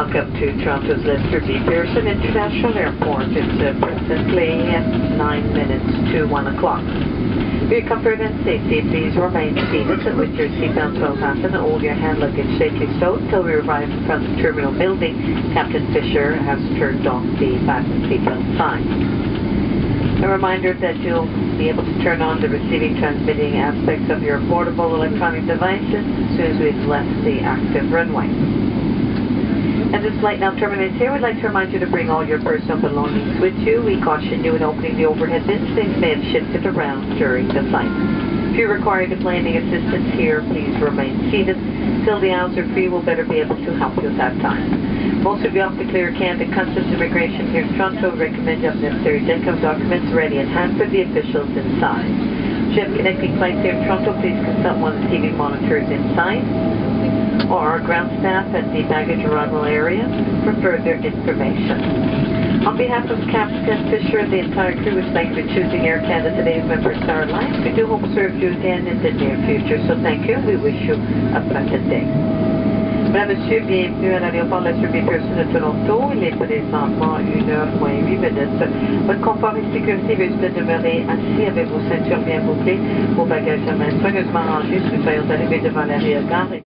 Welcome to Toronto's Lester B. Pearson International Airport. It's presently 9 minutes to 1 o'clock. For your comfort and safety, please remain seated with your seatbelt well fastened and all your hand luggage safely stowed until we arrive in front of the terminal building. Captain Fisher has turned off the fasten seatbelt sign. A reminder that you'll be able to turn on the receiving transmitting aspects of your portable electronic devices as soon as we've left the active runway. As this flight now terminates here, we'd like to remind you to bring all your personal belongings with you. We caution you in opening the overhead bins. Things may have shifted around during the flight. If you're required to play any assistance here, please remain seated. Till the aisles are free, we'll better be able to help you at that time. Most of you off to clear Canada Customs Immigration here in Toronto. Recommend you have necessary deck of documents ready at hand for the officials inside. If you have connecting flights here in Toronto, please consult one of the TV monitors inside or our ground staff at the baggage arrival area for further information. On behalf of Captain Fisher and the entire crew, we'd like you for choosing Air Canada today as member Star Alliance. We do hope to serve you again in the near future, so thank you. We wish you a pleasant day. Mesdames, Messieurs, bienvenue à l'aéroport Lester B. Pearson de Toronto. Il est présentement 1h moins 8 minutes. Votre confort et sécurité veut de demeurer assis avec vos ceintures bien bouclées, vos bagages à main soigneusement rangés. Nous soyons arrivés devant l'arrière-gare.